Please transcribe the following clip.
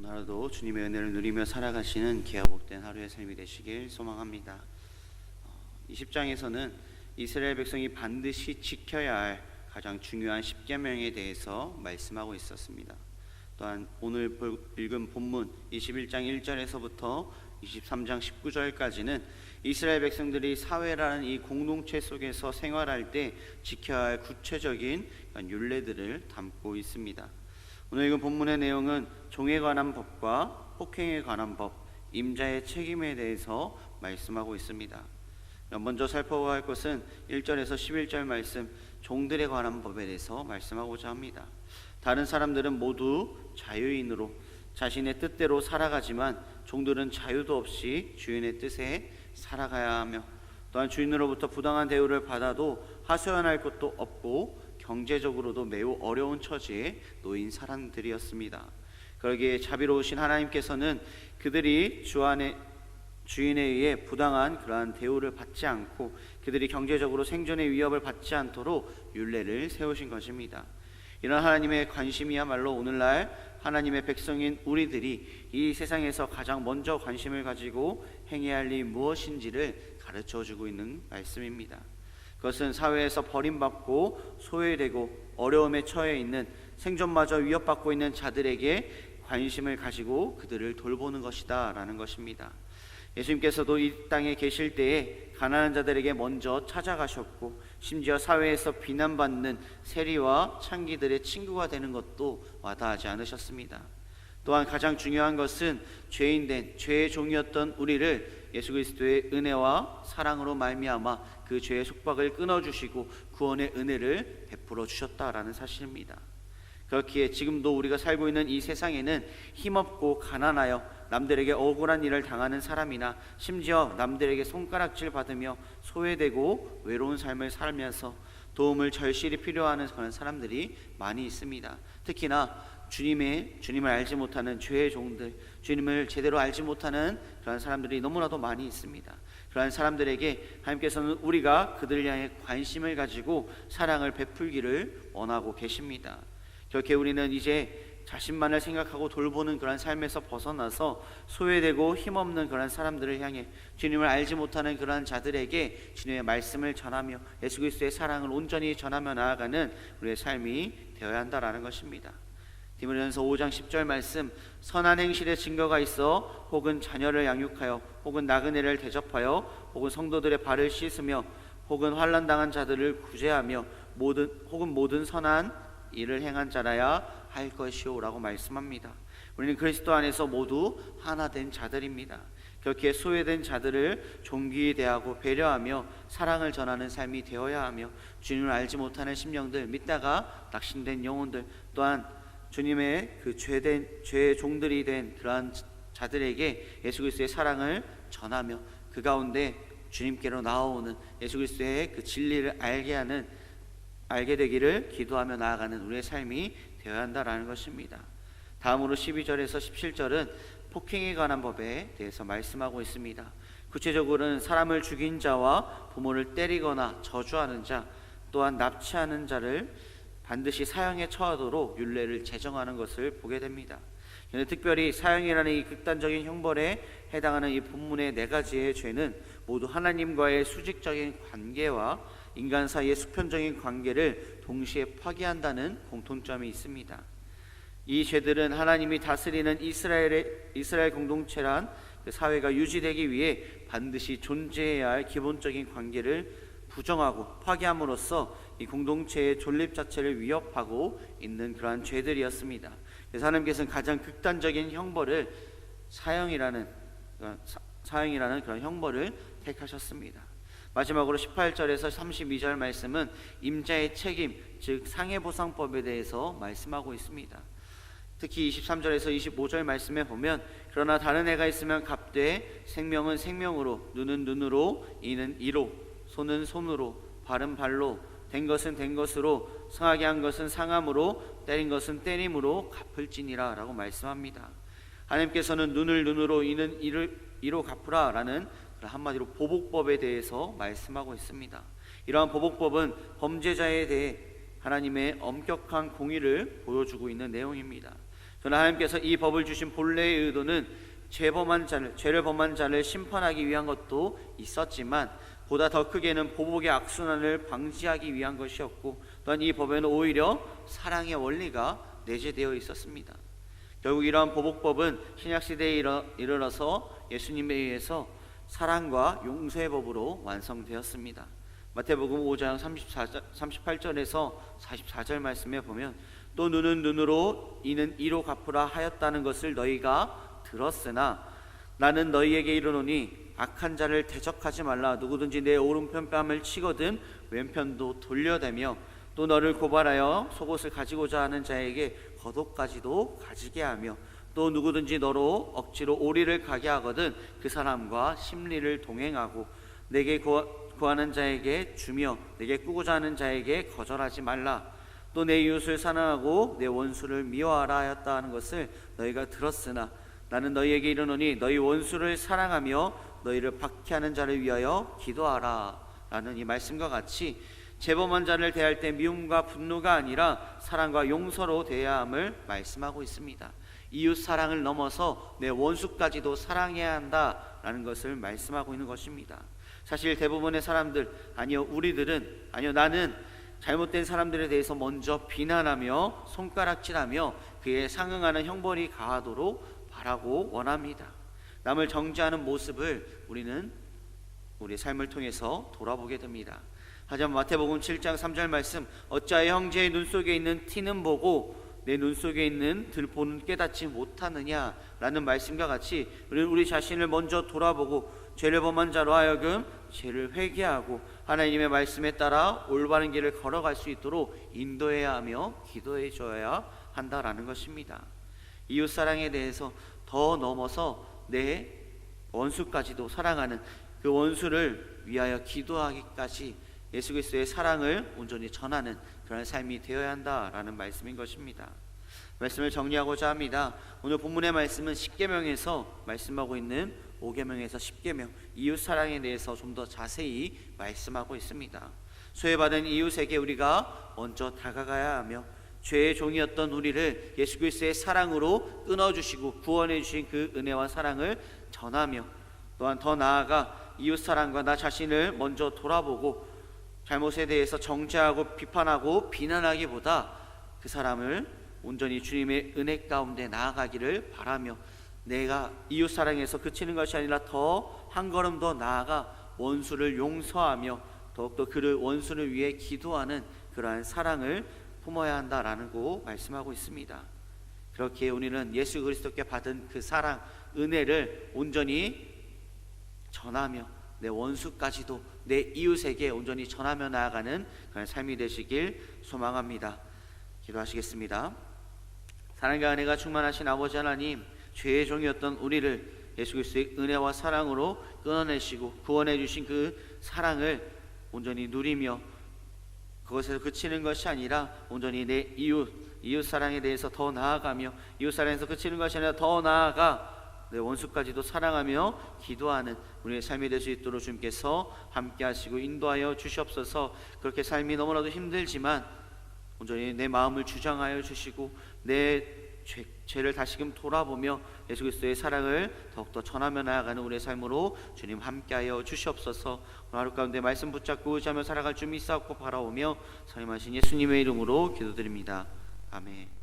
오늘도 주님의 은혜를 누리며 살아가시는 귀하 복된 하루의 삶이 되시길 소망합니다. 20장에서는 이스라엘 백성이 반드시 지켜야 할 가장 중요한 10계명에 대해서 말씀하고 있었습니다. 또한 오늘 읽은 본문 21장 1절에서부터 23장 19절까지는 이스라엘 백성들이 사회라는 이 공동체 속에서 생활할 때 지켜야 할 구체적인 율례들을 담고 있습니다. 오늘 읽은 본문의 내용은 종에 관한 법과 폭행에 관한 법, 임자의 책임에 대해서 말씀하고 있습니다. 먼저 살펴봐야 할 것은 1절에서 11절 말씀, 종들에 관한 법에 대해서 말씀하고자 합니다. 다른 사람들은 모두 자유인으로 자신의 뜻대로 살아가지만 종들은 자유도 없이 주인의 뜻에 살아가야 하며, 또한 주인으로부터 부당한 대우를 받아도 하소연할 것도 없고 경제적으로도 매우 어려운 처지에 놓인 사람들이었습니다. 그러기에 자비로우신 하나님께서는 그들이 주인에 의해 부당한 그러한 대우를 받지 않고 그들이 경제적으로 생존의 위협을 받지 않도록 율례를 세우신 것입니다. 이런 하나님의 관심이야말로 오늘날 하나님의 백성인 우리들이 이 세상에서 가장 먼저 관심을 가지고 행해야 할 일이 무엇인지를 가르쳐주고 있는 말씀입니다. 그것은 사회에서 버림받고 소외되고 어려움에 처해 있는, 생존마저 위협받고 있는 자들에게 관심을 가지고 그들을 돌보는 것이다 라는 것입니다. 예수님께서도 이 땅에 계실 때에 가난한 자들에게 먼저 찾아가셨고, 심지어 사회에서 비난받는 세리와 창기들의 친구가 되는 것도 와닿지 않으셨습니다. 또한 가장 중요한 것은 죄인된 죄의 종이었던 우리를 예수 그리스도의 은혜와 사랑으로 말미암아 그 죄의 속박을 끊어주시고 구원의 은혜를 베풀어 주셨다라는 사실입니다. 그렇기에 지금도 우리가 살고 있는 이 세상에는 힘없고 가난하여 남들에게 억울한 일을 당하는 사람이나, 심지어 남들에게 손가락질 받으며 소외되고 외로운 삶을 살면서 도움을 절실히 필요하는 그런 사람들이 많이 있습니다. 특히나 주님을 알지 못하는 죄의 종들, 주님을 제대로 알지 못하는 그런 사람들이 너무나도 많이 있습니다. 그러한 사람들에게 하나님께서는 우리가 그들을 향해 관심을 가지고 사랑을 베풀기를 원하고 계십니다. 그렇게 우리는 이제 자신만을 생각하고 돌보는 그런 삶에서 벗어나서 소외되고 힘없는 그런 사람들을 향해, 주님을 알지 못하는 그러한 자들에게 주님의 말씀을 전하며 예수 그리스도의 사랑을 온전히 전하며 나아가는 우리의 삶이 되어야 한다라는 것입니다. 디모데전서 5장 10절 말씀, 선한 행실의 증거가 있어 혹은 자녀를 양육하여 혹은 나그네를 대접하여 혹은 성도들의 발을 씻으며 혹은 환난 당한 자들을 구제하며 모든 선한 일을 행한 자라야 할 것이오 라고 말씀합니다. 우리는 그리스도 안에서 모두 하나 된 자들입니다. 그렇게 소외된 자들을 존귀히 대하고 배려하며 사랑을 전하는 삶이 되어야 하며, 주님을 알지 못하는 심령들, 믿다가 낙심된 영혼들, 또한 주님의 그 죄의 종들이 된 그러한 자들에게 예수 그리스도의 사랑을 전하며 그 가운데 주님께로 나아오는 예수 그리스도의 그 진리를 알게 되기를 기도하며 나아가는 우리의 삶이 되어야 한다라는 것입니다. 다음으로 12절에서 17절은 폭행에 관한 법에 대해서 말씀하고 있습니다. 구체적으로는 사람을 죽인 자와 부모를 때리거나 저주하는 자, 또한 납치하는 자를 반드시 사형에 처하도록 율례를 제정하는 것을 보게 됩니다. 특별히 사형이라는 이 극단적인 형벌에 해당하는 이 본문의 4가지의 죄는 모두 하나님과의 수직적인 관계와 인간 사이의 수평적인 관계를 동시에 파괴한다는 공통점이 있습니다. 이 죄들은 하나님이 다스리는 이스라엘 공동체란 그 사회가 유지되기 위해 반드시 존재해야 할 기본적인 관계를 부정하고 파괴함으로써 이 공동체의 존립 자체를 위협하고 있는 그러한 죄들이었습니다. 그래서 하나님께서는 가장 극단적인 형벌을 사형이라는 그런 형벌을 택하셨습니다. 마지막으로 18절에서 32절 말씀은 임자의 책임, 즉 상해보상법에 대해서 말씀하고 있습니다. 특히 23절에서 25절 말씀에 보면, 그러나 다른 애가 있으면 갚되 생명은 생명으로, 눈은 눈으로, 이는 이로, 손은 손으로, 발은 발로, 된 것은 된 것으로, 상하게 한 것은 상함으로, 때린 것은 때림으로 갚을지니라 라고 말씀합니다. 하나님께서는 눈을 눈으로, 이는 이로 갚으라 라는 한마디로 보복법에 대해서 말씀하고 있습니다. 이러한 보복법은 범죄자에 대해 하나님의 엄격한 공의를 보여주고 있는 내용입니다. 그러나 하나님께서 이 법을 주신 본래의 의도는 죄를 범한 자를 심판하기 위한 것도 있었지만 보다 더 크게는 보복의 악순환을 방지하기 위한 것이었고, 또한 이 법에는 오히려 사랑의 원리가 내재되어 있었습니다. 결국 이러한 보복법은 신약시대에 이르러서 예수님에 의해서 사랑과 용서의 법으로 완성되었습니다. 마태복음 5장 38절에서 44절 말씀에 보면, 또 눈은 눈으로 이는 이로 갚으라 하였다는 것을 너희가 들었으나 나는 너희에게 이르노니 악한 자를 대적하지 말라. 누구든지 내 오른편 뺨을 치거든 왼편도 돌려대며 또 너를 고발하여 속옷을 가지고자 하는 자에게 겉옷까지도 가지게 하며 또 누구든지 너로 억지로 오리를 가게 하거든 그 사람과 심리를 동행하고 내게 구하는 자에게 주며 내게 꾸고자 하는 자에게 거절하지 말라. 또 내 이웃을 사랑하고 내 원수를 미워하라 하였다 하는 것을 너희가 들었으나 나는 너희에게 이르노니 너희 원수를 사랑하며 너희를 박해하는 자를 위하여 기도하라 라는 이 말씀과 같이 재범한 자를 대할 때 미움과 분노가 아니라 사랑과 용서로 대해야 함을 말씀하고 있습니다. 이웃 사랑을 넘어서 내 원수까지도 사랑해야 한다라는 것을 말씀하고 있는 것입니다. 사실 대부분의 사람들, 아니요 나는 잘못된 사람들에 대해서 먼저 비난하며 손가락질하며 그에 상응하는 형벌이 가하도록 바라고 원합니다. 남을 정죄하는 모습을 우리는 우리 삶을 통해서 돌아보게 됩니다. 하지만 마태복음 7장 3절 말씀, 어찌하여 형제의 눈 속에 있는 티는 보고 내 눈 속에 있는 들보는 깨닫지 못하느냐 라는 말씀과 같이 우리 자신을 먼저 돌아보고 죄를 범한 자로 하여금 죄를 회개하고 하나님의 말씀에 따라 올바른 길을 걸어갈 수 있도록 인도해야 하며 기도해 줘야 한다라는 것입니다. 이웃사랑에 대해서 더 넘어서 내 원수까지도 사랑하는 그 원수를 위하여 기도하기까지 예수 그리스도의 사랑을 온전히 전하는 그런 삶이 되어야 한다라는 말씀인 것입니다. 말씀을 정리하고자 합니다. 오늘 본문의 말씀은 10계명에서 말씀하고 있는 5계명에서 10계명 이웃 사랑에 대해서 좀 더 자세히 말씀하고 있습니다. 소외받은 이웃에게 우리가 먼저 다가가야 하며 죄의 종이었던 우리를 예수 그리스도의 사랑으로 끊어주시고 구원해 주신 그 은혜와 사랑을 전하며 또한 더 나아가 이웃 사랑과 나 자신을 먼저 돌아보고 잘못에 대해서 정죄하고 비판하고 비난하기보다 그 사람을 온전히 주님의 은혜 가운데 나아가기를 바라며 내가 이웃 사랑에서 그치는 것이 아니라 더 한 걸음 더 나아가 원수를 용서하며 더욱더 그를 원수를 위해 기도하는 그러한 사랑을 품어야 한다라는 거 말씀하고 있습니다. 그렇게 우리는 예수 그리스도께 받은 그 사랑, 은혜를 온전히 전하며 내 원수까지도 내 이웃에게 온전히 전하며 나아가는 그런 삶이 되시길 소망합니다. 기도하시겠습니다. 사랑과 은혜가 충만하신 아버지 하나님, 죄의 종이었던 우리를 예수 그리스도의 은혜와 사랑으로 끊어내시고 구원해 주신 그 사랑을 온전히 누리며 그것에서 그치는 것이 아니라 온전히 내 이웃 사랑에 대해서 더 나아가며 이웃 사랑에서 그치는 것이 아니라 더 나아가 내 원수까지도 사랑하며 기도하는 우리의 삶이 될 수 있도록 주님께서 함께 하시고 인도하여 주시옵소서. 그렇게 삶이 너무나도 힘들지만 온전히 내 마음을 주장하여 주시고 내 죄를 다시금 돌아보며 예수 그리스도의 사랑을 더욱더 전하며 나아가는 우리의 삶으로 주님 함께하여 주시옵소서. 오늘 하루 가운데 말씀 붙잡고 의지하며 살아갈 줄 믿사옵고 바라오며 선임하신 예수님의 이름으로 기도드립니다. 아멘.